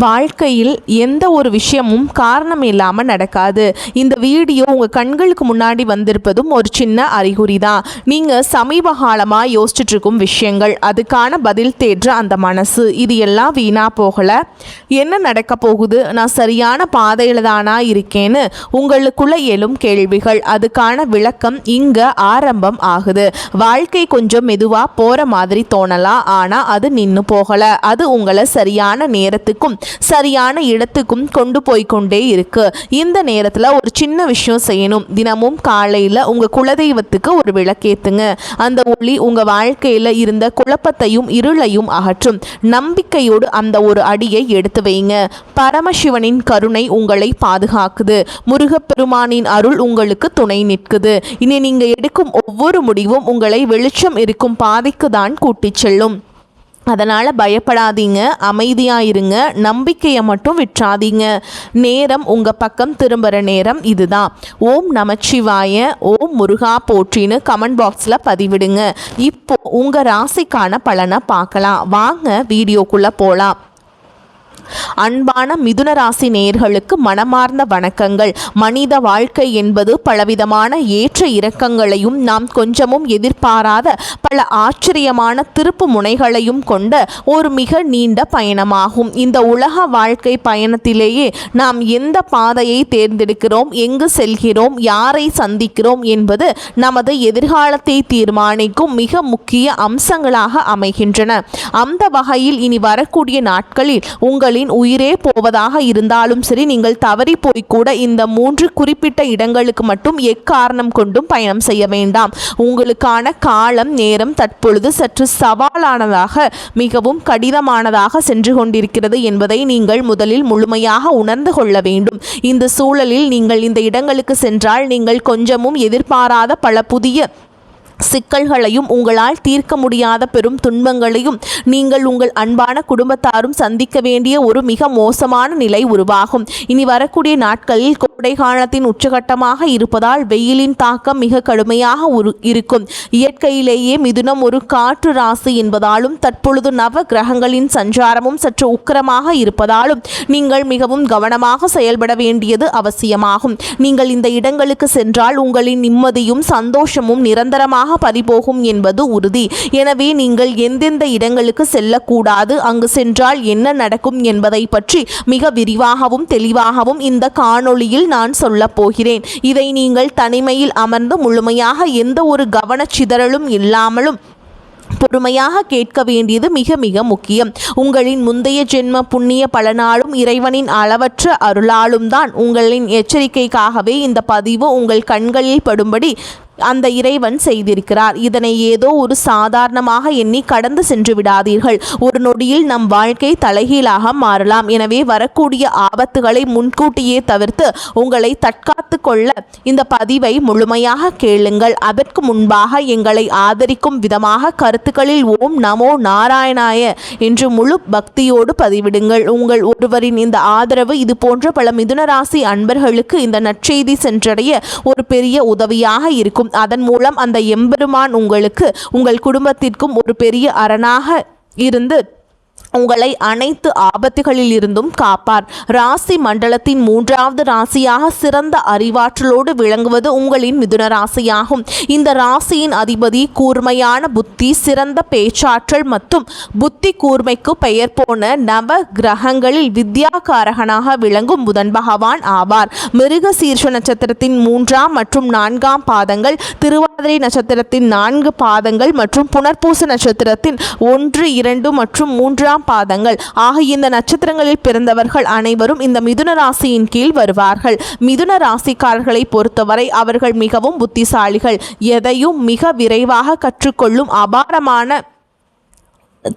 வாழ்க்கையில் எந்த ஒரு விஷயமும் காரணம் இல்லாமல் நடக்காது. இந்த வீடியோ உங்கள் கண்களுக்கு முன்னாடி வந்திருப்பதும் ஒரு சின்ன அறிகுறி தான். நீங்கள் சமீப காலமாக யோசிச்சுட்டு இருக்கும் விஷயங்கள், அதுக்கான பதில் தேடுற அந்த மனசு, இது எல்லாம் வீணாக போகலை. என்ன நடக்க போகுது, நான் சரியான பாதையில் தானா இருக்கேன்னு உங்களுக்குள்ள எழும் கேள்விகள், அதுக்கான விளக்கம் இங்கே ஆரம்பம் ஆகுது. வாழ்க்கை கொஞ்சம் மெதுவாக போகிற மாதிரி தோணலாம், ஆனால் அது நின்று போகலை. அது உங்களை சரியான நேரத்துக்கும் சரியான இடத்துக்கும் கொண்டு போய்கொண்டே இருக்கு. இந்த நேரத்தில் ஒரு சின்ன விஷயம் செய்யணும். தினமும் காலையில் உங்கள் குலதெய்வத்துக்கு ஒரு விளக்கேத்துங்க. அந்த ஒளி உங்கள் வாழ்க்கையில் இருந்த குழப்பத்தையும் இருளையும் அகற்றும். நம்பிக்கையோடு அந்த ஒரு அடியை எடுத்து வைங்க. பரமசிவனின் கருணை உங்களை பாதுகாக்குது. முருகப்பெருமானின் அருள் உங்களுக்கு துணை நிற்குது. இனி நீங்கள் எடுக்கும் ஒவ்வொரு முடிவும் உங்களை வெளிச்சம் இருக்கும் பாதைக்கு தான் கூட்டிச் செல்லும். அதனால் பயப்படாதீங்க, அமைதியாக இருங்க, நம்பிக்கையை மட்டும் விட்டுறாதீங்க. நேரம் உங்கள் பக்கம் திரும்புகிற நேரம் இதுதான். ஓம் நமச்சிவாய, ஓம் முருகா போற்றின்னு கமெண்ட் பாக்ஸில் பதிவிடுங்க. இப்போ உங்கள் ராசிக்கான பலனை பார்க்கலாம். வாங்க வீடியோக்குள்ளே போகலாம். அன்பான மிதுன ராசி நேயர்களுக்கு மனமார்ந்த வணக்கங்கள். மனித வாழ்க்கை என்பது பலவிதமான ஏற்ற இறக்கங்களையும் நாம் கொஞ்சமும் எதிர்பாராத பல ஆச்சரியமான திருப்பு முனைகளையும் கொண்ட ஒரு மிக நீண்ட பயணமாகும். இந்த உலக வாழ்க்கை பயணத்திலேயே நாம் எந்த பாதையை தேர்ந்தெடுக்கிறோம், எங்கு செல்கிறோம், யாரை சந்திக்கிறோம் என்பது நமது எதிர்காலத்தை தீர்மானிக்கும் மிக முக்கிய அம்சங்களாக அமைகின்றன. அந்த வகையில் இனி வரக்கூடிய நாட்களில் உங்களின் உயிரே போவதாக இருந்தாலும் சரி, நீங்கள் தவறி போய்கூட இந்த 3 குறிப்பிட்ட இடங்களுக்கு மட்டும் எக்காரணம் கொண்டும் பயணம் செய்ய வேண்டாம். உங்களுக்கான காலம் நேரம் தற்பொழுது சற்று சவாலானதாக, மிகவும் கடினமானதாக சென்று கொண்டிருக்கிறது என்பதை நீங்கள் முதலில் முழுமையாக உணர்ந்து கொள்ள வேண்டும். இந்த சூழலில் நீங்கள் இந்த இடங்களுக்கு சென்றால் நீங்கள் கொஞ்சமும் எதிர்பாராத பல புதிய சிக்கல்களையும் உங்களால் தீர்க்க முடியாத பெரும் துன்பங்களையும் நீங்கள் உங்கள் அன்பான குடும்பத்தாரும் சந்திக்க வேண்டிய ஒரு மிக மோசமான நிலை உருவாகும். இனி வரக்கூடிய நாட்களில் கோடை காலத்தின் உச்சகட்டமாக இருப்பதால் வெயிலின் தாக்கம் மிக கடுமையாக இருக்கும். இயற்கையிலேயே மிதுனம் ஒரு காற்று ராசி என்பதாலும் தற்பொழுது நவ கிரகங்களின் சஞ்சாரமும் சற்று உக்கிரமாக இருப்பதாலும் நீங்கள் மிகவும் கவனமாக செயல்பட வேண்டியது அவசியமாகும். நீங்கள் இந்த இடங்களுக்கு சென்றால் உங்களின் நிம்மதியும் சந்தோஷமும் நிரந்தரமாக பறிபோகும் என்பது உறுதி. எனவே நீங்கள் எந்தெந்த இடங்களுக்கு செல்லக்கூடாது, அங்கு சென்றால் என்ன நடக்கும் என்பதை பற்றி மிக விரிவாகவும் தெளிவாகவும் இந்த காணொளியில் நான் சொல்லப் போகிறேன். இதை நீங்கள் தனிமையில் அமர்ந்து முழுமையாக எந்த ஒரு கவனச்சிதறலும் இல்லாமலும் பொறுமையாக கேட்க வேண்டியது மிக மிக முக்கியம். உங்களின் முந்தைய ஜென்ம புண்ணிய பலனாலும் இறைவனின் அளவற்ற அருளாலும் தான் உங்களின் எச்சரிக்கைக்காகவே இந்த பதிவு உங்கள் கண்களில் படும்படி அந்த இறைவன் செய்திருக்கிறார். இதனை ஏதோ ஒரு சாதாரணமாக எண்ணி கடந்து சென்று விடாதீர்கள். ஒரு நொடியில் நம் வாழ்க்கை தலைகீழாக மாறலாம். எனவே வரக்கூடிய ஆபத்துகளை முன்கூட்டியே தவிர்த்து உங்களை தற்காத்து கொள்ள இந்த பதிவை முழுமையாக கேளுங்கள். அதற்கு முன்பாக எங்களை ஆதரிக்கும் விதமாக கருத்துக்களில் ஓம் நமோ நாராயணாய என்று முழு பக்தியோடு பதிவிடுங்கள். உங்கள் ஒருவரின் இந்த ஆதரவு இது போன்ற பல மிதுன ராசி அன்பர்களுக்கு இந்த நற்செய்தி சென்றடைய ஒரு பெரிய உதவியாக இருக்கும். அதன் மூலம் அந்த எம்பெருமான் உங்களுக்கு, உங்கள் குடும்பத்திற்கும் ஒரு பெரிய அரணாக இருந்து உங்களை அனைத்து ஆபத்துகளில் இருந்தும் காப்பார். ராசி மண்டலத்தின் 3வது ராசியாக சிறந்த அறிவாற்றலோடு விளங்குவது உங்களின் மிதுன ராசியாகும். இந்த ராசியின் அதிபதி கூர்மையான புத்தி, சிறந்த பேச்சாற்றல் மற்றும் புத்தி கூர்மைக்கு பெயர் போன நவ கிரகங்களில் வித்யாகாரகனாக விளங்கும் புதன் பகவான் ஆவார். மிருகசீர்ஷ நட்சத்திரத்தின் 3ஆம் மற்றும் 4ஆம் பாதங்கள், திருவாதிரை நட்சத்திரத்தின் 4 பாதங்கள் மற்றும் புனர்பூச நட்சத்திரத்தின் 1, 2 மற்றும் 3ஆம் பாதங்கள் ஆகிய இந்த நட்சத்திரங்களில் பிறந்தவர்கள் அனைவரும் இந்த மிதுன ராசியின் கீழ் வருவார்கள். மிதுன ராசிக்காரர்களை பொறுத்தவரை அவர்கள் மிகவும் புத்திசாலிகள். எதையும் மிக விரைவாக கற்றுக்கொள்ளும் அபாரமான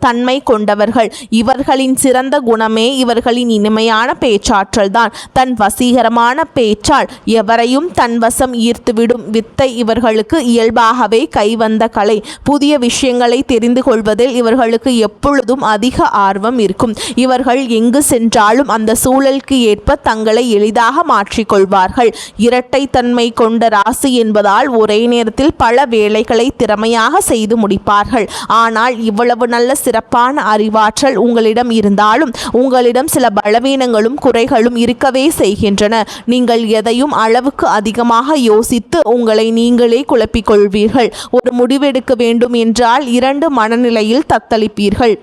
தன்மை கொண்டவர்கள். இவர்களின் சிறந்த குணமே இவர்களின் இனிமையான பேச்சாற்றல் தான். தன் வசீகரமான பேச்சால் எவரையும் தன் வசம் ஈர்த்துவிடும் வித்தை இவர்களுக்கு இயல்பாகவே கைவந்த கலை. புதிய விஷயங்களை தெரிந்து கொள்வதில் இவர்களுக்கு எப்பொழுதும் அதிக ஆர்வம் இருக்கும். இவர்கள் எங்கு சென்றாலும் அந்த சூழலுக்கு ஏற்ப தங்களை எளிதாக மாற்றிக்கொள்வார்கள். இரட்டை தன்மை கொண்ட ராசி என்பதால் ஒரே நேரத்தில் பல வேலைகளை திறமையாக செய்து முடிப்பார்கள். ஆனால் இவ்வளவு நல்ல சிறப்பான அறிவாற்றல் உங்களிடம் இருந்தாலும் உங்களிடம் சில பலவீனங்களும் குறைகளும் இருக்கவே செய்கின்றன. நீங்கள் எதையும் அளவுக்கு அதிகமாக யோசித்து உங்களை நீங்களே குழப்பிக் கொள்வீர்கள். ஒரு முடிவெடுக்க வேண்டும் என்றால் 2 மனநிலையில் தத்தளிப்பீர்கள்.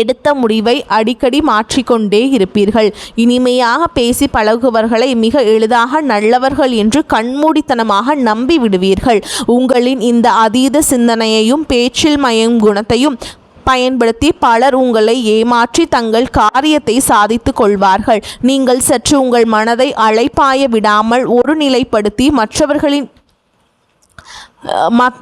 எடுத்த முடிவை அடிக்கடி மாற்றிக்கொண்டே இருப்பீர்கள். இனிமையாக பேசி பழகுவர்களை மிக எளிதாக நல்லவர்கள் என்று கண்மூடித்தனமாக நம்பி விடுவீர்கள். உங்களின் இந்த அதீத சிந்தனையையும் பேச்சில் மயம் குணத்தையும் பயன்படுத்தி பலர் உங்களை ஏமாற்றி தங்கள் காரியத்தை சாதித்து கொள்வார்கள். நீங்கள் சற்று உங்கள் மனதை அலைப்பாய விடாமல் ஒருநிலைப்படுத்தி மற்றவர்களின்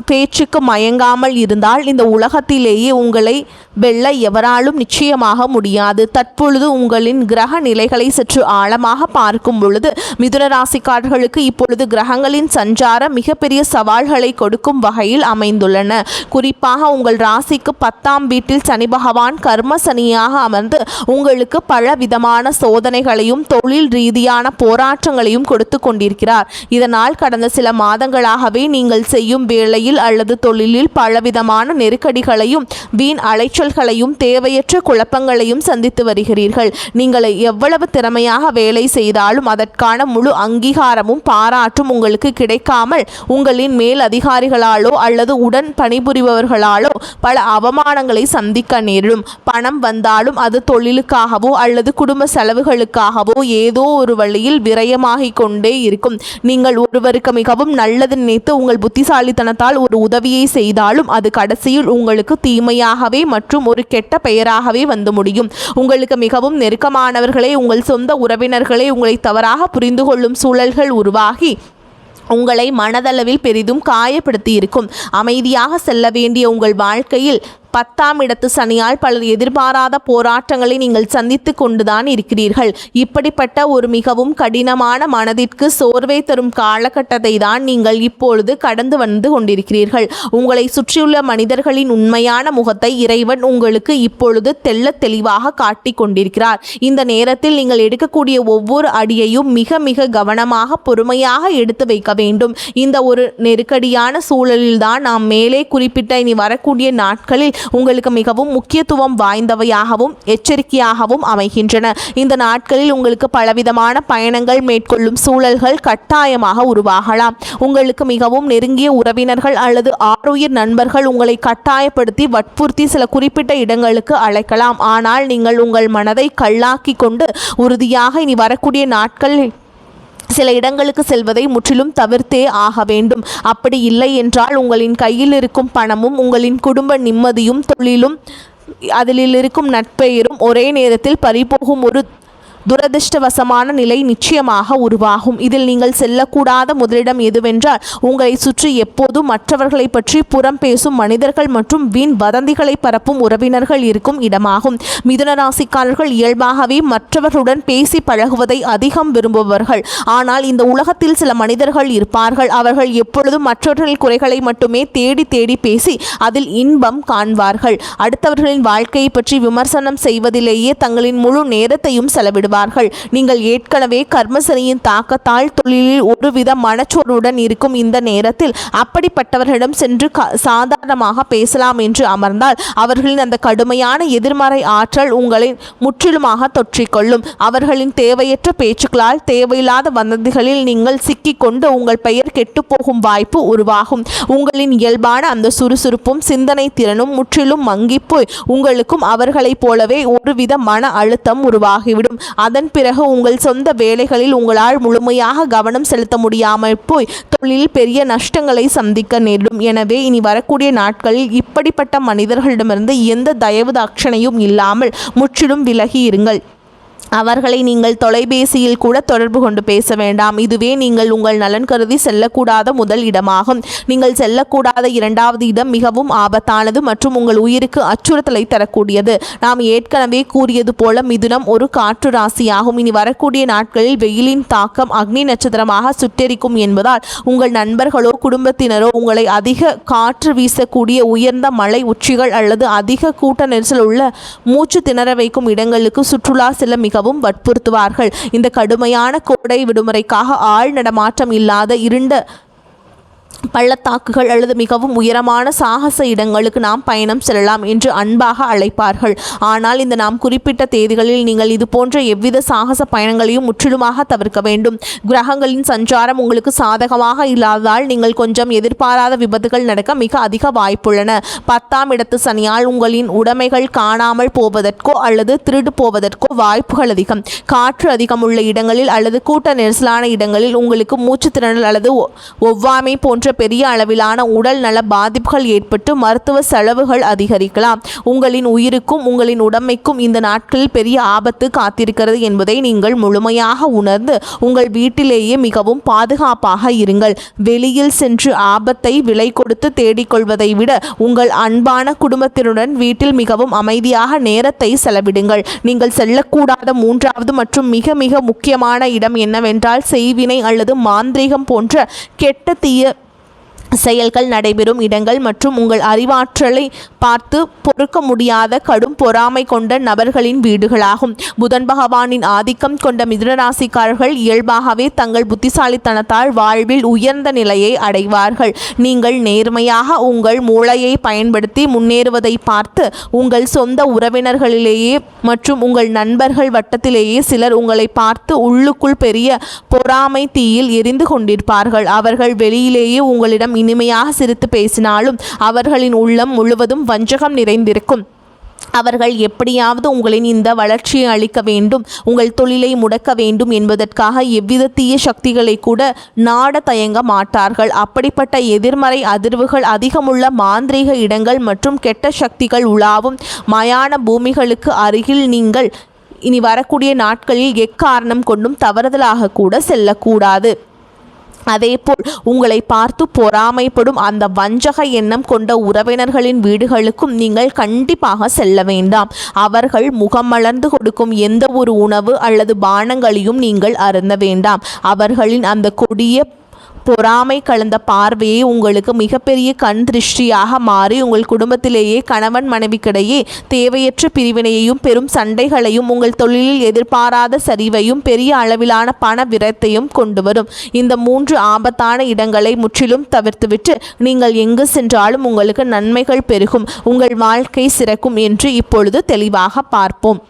பேச்சுக்கு மயங்காமல் இருந்தால் இந்த உலகத்திலேயே உங்களை வெல்ல எவராலும் நிச்சயமாக முடியாது. தற்பொழுது உங்களின் கிரக நிலைகளை சற்று ஆழமாக பார்க்கும் பொழுது மிதுன ராசிக்காரர்களுக்கு இப்பொழுது கிரகங்களின் சஞ்சாரம் மிகப்பெரிய சவால்களை கொடுக்கும் வகையில் அமைந்துள்ளன. குறிப்பாக உங்கள் ராசிக்கு 10ஆம் வீட்டில் சனி பகவான் கர்ம சனியாக அமர்ந்து உங்களுக்கு பல விதமான சோதனைகளையும் தொழில் ரீதியான போராட்டங்களையும் கொடுத்து கொண்டிருக்கிறார். இதனால் கடந்த சில மாதங்களாகவே நீங்கள் செய்யும் வேளையில் அல்லது தொழிலில் பலவிதமான நெருக்கடிகளையும் வீண் அலைச்சல்களையும் தேவையற்ற குழப்பங்களையும் சந்தித்து வருகிறீர்கள். நீங்கள் எவ்வளவு திறமையாக வேலை செய்தாலும் அதற்கான முழு அங்கீகாரமும் பாராட்டும் உங்களுக்கு கிடைக்காமல் உங்களின் மேல் அதிகாரிகளாலோ அல்லது உடன் பணிபுரிபவர்களாலோ பல அவமானங்களை சந்திக்க நேரிடும். பணம் வந்தாலும் அது தொழிலுக்காகவோ அல்லது குடும்ப செலவுகளுக்காகவோ ஏதோ ஒரு வழியில் விரயமாகிக் கொண்டே இருக்கும். நீங்கள் ஒருவருக்கு மிகவும் நல்லது நினைத்து உங்கள் புத்திசாலித்தனத்தால் ஒரு உதவியை செய்தாலும் அது கடைசியில் உங்களுக்கு தீமையாகவே மற்றும் ஒரு கெட்ட பெயராகவே வந்து முடியும். உங்களுக்கு மிகவும் நெருக்கமானவர்களே உங்கள் சொந்த உறவினர்களே உங்களை தவறாக புரிந்து கொள்ளும் சூழல்கள் உருவாகி உங்களை மனதளவில் பெரிதும் காயப்படுத்தி இருக்கும். அமைதியாக செல்ல வேண்டிய உங்கள் வாழ்க்கையில் 10ஆம் இடத்து சனியால் பலர் எதிர்பாராத போராட்டங்களை நீங்கள் சந்தித்து கொண்டுதான் இருக்கிறீர்கள். இப்படிப்பட்ட ஒரு மிகவும் கடினமான மனதிற்கு சோர்வை தரும் காலகட்டத்தை தான் நீங்கள் இப்பொழுது கடந்து வந்து கொண்டிருக்கிறீர்கள். உங்களை சுற்றியுள்ள மனிதர்களின் உண்மையான முகத்தை இறைவன் உங்களுக்கு இப்பொழுது தெள்ள தெளிவாக காட்டி கொண்டிருக்கிறார். இந்த நேரத்தில் நீங்கள் எடுக்கக்கூடிய ஒவ்வொரு அடியையும் மிக மிக கவனமாக பொறுமையாக எடுத்து வைக்க வேண்டும். இந்த ஒரு நெருக்கடியான சூழலில்தான் நாம் மேலே குறிப்பிட்ட இனி வரக்கூடிய நாட்களில் உங்களுக்கு மிகவும் முக்கியத்துவம் வாய்ந்தவையாகவும் எச்சரிக்கையாகவும் அமைகின்றன. இந்த நாட்களில் உங்களுக்கு பலவிதமான பயணங்கள் மேற்கொள்ளும் சூழல்கள் கட்டாயமாக உருவாகலாம். உங்களுக்கு மிகவும் நெருங்கிய உறவினர்கள் அல்லது ஆருயிர் நண்பர்கள் உங்களை கட்டாயப்படுத்தி வற்புறுத்தி சில குறிப்பிட்ட இடங்களுக்கு அழைக்கலாம். ஆனால் நீங்கள் உங்கள் மனதை கல்லாக்கி கொண்டு உறுதியாக இனி வரக்கூடிய நாட்களில் சில இடங்களுக்கு செல்வதை முற்றிலும் தவிர்த்தே ஆக வேண்டும். அப்படி இல்லை என்றால் உங்களின் கையில் இருக்கும் பணமும் உங்களின் குடும்ப நிம்மதியும் தொழிலும் அதில் இருக்கும் நட்பெயரும் ஒரே நேரத்தில் பறிபோகும் ஒரு துரதிருஷ்டவசமான நிலை நிச்சயமாக உருவாகும். இதில் நீங்கள் செல்லக்கூடாத முதலிடம் எதுவென்றால் உங்களை சுற்றி எப்போதும் மற்றவர்களை பற்றி புறம் பேசும் மனிதர்கள் மற்றும் வீண் வதந்திகளை பரப்பும் உறவினர்கள் இருக்கும் இடமாகும். மிதுன ராசிக்காரர்கள் இயல்பாகவே மற்றவர்களுடன் பேசி பழகுவதை அதிகம் விரும்புபவர்கள். ஆனால் இந்த உலகத்தில் சில மனிதர்கள் இருப்பார்கள். அவர்கள் எப்பொழுதும் மற்றவர்களின் குறைகளை மட்டுமே தேடி தேடி பேசி அதில் இன்பம் காண்பார்கள். அடுத்தவர்களின் வாழ்க்கையை பற்றி விமர்சனம் செய்வதிலேயே தங்களின் முழு நேரத்தையும் செலவிடுவார்கள். நீங்கள் ஏற்கனவே கர்மசனியின் தாக்கத்தால் தொழிலில் ஒருவித மனச்சோர்வுடன் இருக்கும் இந்த நேரத்தில் அப்படிப்பட்டவர்களிடம் சென்று சாதாரணமாக பேசலாம் என்று அமர்ந்தால் அவர்களின் அந்த கடுமையான எதிர்மறை ஆற்றல் உங்களை முற்றிலுமாக தொற்றிக்கொள்ளும். அவர்களின் தேவையற்ற பேச்சுக்களால் தேவையில்லாத வதந்திகளில் நீங்கள் சிக்கிக்கொண்டு உங்கள் பெயர் கெட்டுப்போகும் வாய்ப்பு உருவாகும். உங்களின் இயல்பான அந்த சுறுசுறுப்பும் சிந்தனை திறனும் முற்றிலும் மங்கிப்போய் உங்களுக்கும் அவர்களைப் போலவே ஒருவித மன அழுத்தம் உருவாகிவிடும். அதன் பிறகு உங்கள் சொந்த வேலைகளில் உங்களால் முழுமையாக கவனம் செலுத்த முடியாமல் போய் தொழிலில் பெரிய நஷ்டங்களை சந்திக்க நேரிடும். எனவே இனி வரக்கூடிய நாட்களில் இப்படிப்பட்ட மனிதர்களிடமிருந்து எந்த தயவு தாட்சணையும் இல்லாமல் முற்றிலும் விலகி இருங்கள். அவர்களை நீங்கள் தொலைபேசியில் கூட தொடர்பு கொண்டு பேச வேண்டாம். இதுவே நீங்கள் உங்கள் நலன் கருதி செல்லக்கூடாத முதல் இடமாகும். நீங்கள் செல்லக்கூடாத 2வது இடம் மிகவும் ஆபத்தானது மற்றும் உங்கள் உயிருக்கு அச்சுறுத்தலை தரக்கூடியது. நாம் ஏற்கனவே கூறியது போல மிதுனம் ஒரு காற்று ராசியாகும். இனி வரக்கூடிய நாட்களில் வெயிலின் தாக்கம் அக்னி நட்சத்திரமாக சுட்டெரிக்கும் என்பதால் உங்கள் நண்பர்களோ குடும்பத்தினரோ உங்களை அதிக காற்று வீசக்கூடிய உயர்ந்த மலை உச்சிகள் அல்லது அதிக கூட்ட நெரிசல் உள்ள மூச்சு திணற வைக்கும் இடங்களுக்கு சுற்றுலா செல்ல மிகவும் வற்புறுத்துவார்கள். இந்த கடுமையான கோடை விடுமுறைக்காக ஆள் நடமாட்டம் இல்லாத இருண்ட பள்ளத்தாக்குகள் அல்லது மிகவும் உயரமான சாகச இடங்களுக்கு நாம் பயணம் செல்லலாம் என்று அன்பாக அழைப்பார்கள். ஆனால் இந்த நாம் குறிப்பிட்ட தேதிகளில் நீங்கள் இது போன்ற எவ்வித சாகச பயணங்களையும் முற்றிலுமாக தவிர்க்க வேண்டும். கிரகங்களின் சஞ்சாரம் உங்களுக்கு சாதகமாக இல்லாததால் நீங்கள் கொஞ்சம் எதிர்பாராத விபத்துகள் நடக்க மிக அதிக வாய்ப்புள்ளன. 10ஆம் இடத்து சனியால் உங்களின் உடைமைகள் காணாமல் போவதற்கோ அல்லது திருடு போவதற்கோ வாய்ப்புகள் அதிகம். காற்று அதிகம் உள்ள இடங்களில் அல்லது கூட்ட நெரிசலான இடங்களில் உங்களுக்கு மூச்சு திணறல் அல்லது ஒவ்வாமை போன்ற பெரிய அளவிலான உடல் நல பாதிப்புகள் ஏற்பட்டு மருத்துவ செலவுகள் அதிகரிக்கலாம். உங்களின் உயிருக்கும் உங்களின் உடமைக்கும் இந்த நாட்களில் பெரிய ஆபத்து காத்திருக்கிறது என்பதை நீங்கள் முழுமையாக உணர்ந்து உங்கள் வீட்டிலேயே மிகவும் பாதுகாப்பாக இருங்கள். வெளியில் சென்று ஆபத்தை விலை கொடுத்து தேடிக்கொள்வதை விட உங்கள் அன்பான குடும்பத்தினுடன் வீட்டில் மிகவும் அமைதியாக நேரத்தை செலவிடுங்கள். நீங்கள் செல்லக்கூடாத 3வது மற்றும் மிக மிக முக்கியமான இடம் என்னவென்றால் செய்வினை அல்லது மாந்திரீகம் போன்ற கெட்ட தீய செயல்கள் நடைபெறும் இடங்கள் மற்றும் உங்கள் அறிவாற்றலை பார்த்து பொறுக்க முடியாத கடும் பொறாமை கொண்ட நபர்களின் வீடுகளாகும். புதன் பகவானின் ஆதிக்கம் கொண்ட மிதுனராசிக்காரர்கள் இயல்பாகவே தங்கள் புத்திசாலித்தனத்தால் வாழ்வில் உயர்ந்த நிலையை அடைவார்கள். நீங்கள் நேர்மையாக உங்கள் மூளையை பயன்படுத்தி முன்னேறுவதை பார்த்து உங்கள் சொந்த உறவினர்களிலேயே மற்றும் உங்கள் நண்பர்கள் வட்டத்திலேயே சிலர் உங்களை பார்த்து உள்ளுக்குள் பெரிய பொறாமை தீயில் எரிந்து கொண்டிருப்பார்கள். அவர்கள் வெளியிலேயே உங்களிடம் இனிமையாக சிரித்து பேசினாலும் அவர்களின் உள்ளம் முழுவதும் வஞ்சகம் நிறைந்திருக்கும். அவர்கள் எப்படியாவது உங்களின் இந்த வளர்ச்சியை அளிக்க வேண்டும், உங்கள் தொழிலை முடக்க வேண்டும் என்பதற்காக எவ்வித தீய சக்திகளை கூட நாட தயங்க மாட்டார்கள். அப்படிப்பட்ட எதிர்மறை அதிர்வுகள் அதிகமுள்ள மாந்திரீக இடங்கள் மற்றும் கெட்ட சக்திகள் உலாவும் மயான பூமிகளுக்கு அருகில் நீங்கள் இனி வரக்கூடிய நாட்களில் எக்காரணம் கொண்டும் தவறுதலாக கூட செல்லக்கூடாது. அதேபோல் உங்களை பார்த்து பொறாமைப்படும் அந்த வஞ்சக எண்ணம் கொண்ட உறவினர்களின் வீடுகளுக்கும் நீங்கள் கண்டிப்பாக செல்ல வேண்டாம். அவர்கள் முகமலர்ந்து கொடுக்கும் எந்த ஒரு உணவு அல்லது பானங்களையும் நீங்கள் அருந்த வேண்டாம். அவர்களின் அந்த கொடிய பொறாமை கலந்த பார்வையை உங்களுக்கு மிகப்பெரிய கண் திருஷ்டியாக மாறி உங்கள் குடும்பத்திலேயே கணவன் மனைவிக்கிடையே தேவையற்ற பிரிவினையையும் பெரும் சண்டைகளையும் உங்கள் தொழிலில் எதிர்பாராத சரிவையும் பெரிய அளவிலான பண விரயத்தையும் கொண்டு வரும். இந்த 3 ஆபத்தான இடங்களை முற்றிலும் தவிர்த்துவிட்டு நீங்கள் எங்கு சென்றாலும் உங்களுக்கு நன்மைகள் பெருகும், உங்கள் வாழ்க்கை சிறக்கும் என்று இப்பொழுது தெளிவாக பார்ப்போம்.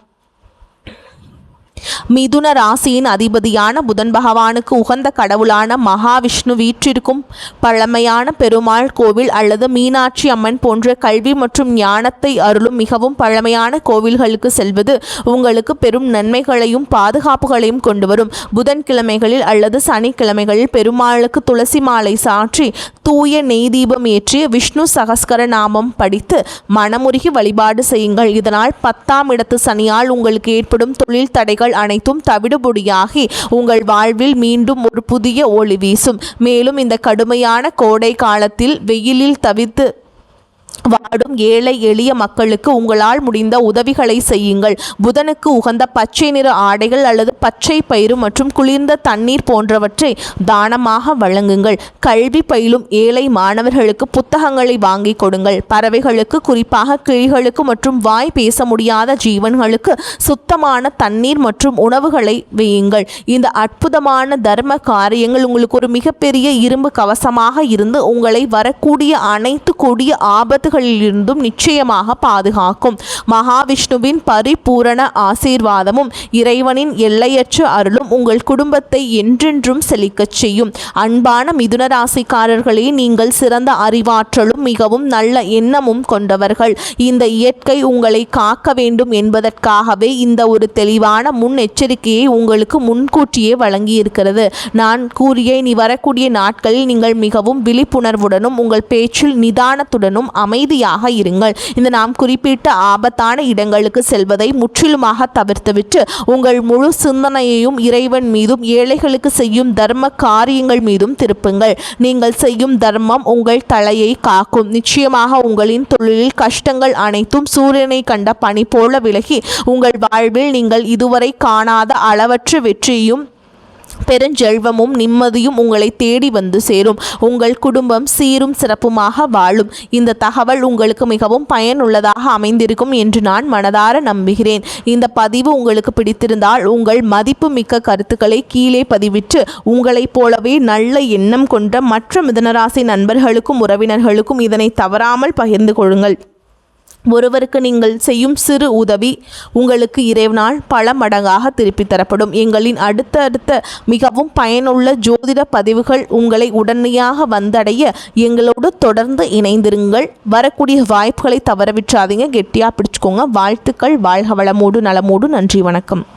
மிதுன ராசியின் அதிபதியான புதன் பகவானுக்கு உகந்த கடவுளான மகாவிஷ்ணு வீற்றிருக்கும் பழமையான பெருமாள் கோவில் அல்லது மீனாட்சி அம்மன் போன்ற கல்வி மற்றும் ஞானத்தை அருளும் மிகவும் பழமையான கோவில்களுக்கு செல்வது உங்களுக்கு பெரும் நன்மைகளையும் பாதுகாப்புகளையும் கொண்டு வரும். புதன்கிழமைகளில் அல்லது சனிக்கிழமைகளில் பெருமாளுக்கு துளசி மாலை சாற்றி தூய நெய் தீபம் ஏற்றி விஷ்ணு சகஸ்கர நாமம் படித்து மனமுருகி வழிபாடு செய்யுங்கள். இதனால் 10ஆம் இடத்து சனியால் உங்களுக்கு ஏற்படும் தொழில் தடைகள் அனைத்தும் தவிடுபொடியாகி உங்கள் வாழ்வில் மீண்டும் ஒரு புதிய ஒளி வீசும். மேலும் இந்த கடுமையான கோடை காலத்தில் வெயிலில் தவித்து வாடும் ஏழை எளிய மக்களுக்கு உங்களால் முடிந்த உதவிகளை செய்யுங்கள். புதனுக்கு உகந்த பச்சை நிற ஆடைகள் அல்லது பச்சை பயிறு மற்றும் குளிர்ந்த தண்ணீர் போன்றவற்றை தானமாக வழங்குங்கள். கல்வி பயிலும் ஏழை மாணவர்களுக்கு புத்தகங்களை வாங்கி கொடுங்கள். பறவைகளுக்கு, குறிப்பாக கிளிகளுக்கு மற்றும் வாய் பேச முடியாத ஜீவன்களுக்கு சுத்தமான தண்ணீர் மற்றும் உணவுகளை வையுங்கள். இந்த அற்புதமான தர்ம காரியங்கள் உங்களுக்கு ஒரு மிகப்பெரிய இரும்பு கவசமாக இருந்து உங்களை வரக்கூடிய அனைத்து கொடிய ஆபத்துகளிலிருந்தும் நிச்சயமாக பாதுகாக்கும். மகாவிஷ்ணுவின் பரிபூரண ஆசீர்வாதமும் இறைவனின் எல்லையற்ற அருளும் உங்கள் குடும்பத்தை என்றென்றும் செழிக்கச் செய்யும். அன்பான மிதுன ராசிக்காரர்களே, நீங்கள் சிறந்த அறிவாற்றலும் மிகவும் நல்ல எண்ணமும் கொண்டவர்கள். இந்த இயற்கை உங்களை காக்க வேண்டும் என்பதற்காகவே இந்த ஒரு தெளிவான முன்னெச்சரிக்கையை உங்களுக்கு முன்கூட்டியே வழங்கியிருக்கிறது. நான் கூறிய இனி வரக்கூடிய நாட்களில் நீங்கள் மிகவும் விழிப்புணர்வுடனும் உங்கள் பேச்சில் நிதானத்துடனும் அமைதியாக இருங்கள். இந்த நாம் குறிப்பிட்ட ஆபத்தான இடங்களுக்கு செல்வதை முற்றிலுமாக தவிர்த்துவிட்டு உங்கள் முழு சிந்தனையையும் இறைவன் மீதும் ஏழைகளுக்கு செய்யும் தர்ம காரியங்கள் மீதும் திருப்புங்கள். நீங்கள் செய்யும் தர்மம் உங்கள் தலையை காக்கும். நிச்சயமாக உங்களின் தொழிலில் கஷ்டங்கள் அனைத்தும் சூரியனை கண்ட பனி போல விலகி உங்கள் வாழ்வில் நீங்கள் இதுவரை காணாத அளவற்ற வெற்றியும் பெருஞ்செல்வமும் நிம்மதியும் உங்களை தேடி வந்து சேரும். உங்கள் குடும்பம் சீரும் சிறப்புமாக வாழும். இந்த தகவல் உங்களுக்கு மிகவும் பயனுள்ளதாக அமைந்திருக்கும் என்று நான் மனதார நம்புகிறேன். இந்த பதிவு உங்களுக்கு பிடித்திருந்தால் உங்கள் மதிப்புமிக்க கருத்துக்களை கீழே பதிவிட்டு உங்களைப் போலவே நல்ல எண்ணம் கொண்ட மற்ற மிதுனராசி நண்பர்களுக்கும் உறவினர்களுக்கும் இதனை தவறாமல் பகிர்ந்து கொள்ளுங்கள். ஒருவருக்கு நீங்கள் செய்யும் சிறு உதவி உங்களுக்கு இறைவனால் பல மடங்காக திருப்பி தரப்படும். எங்களின் அடுத்தடுத்த மிகவும் பயனுள்ள ஜோதிட பதிவுகள் உங்களை உடனடியாக வந்தடைய எங்களோடு தொடர்ந்து இணைந்திருங்கள். வரக்கூடிய வாய்ப்புகளை தவறவிட்டாதீங்க. கெட்டியாக பிடிச்சுக்கோங்க. வாழ்த்துக்கள். வாழ்க வளமோடு நலமோடு. நன்றி, வணக்கம்.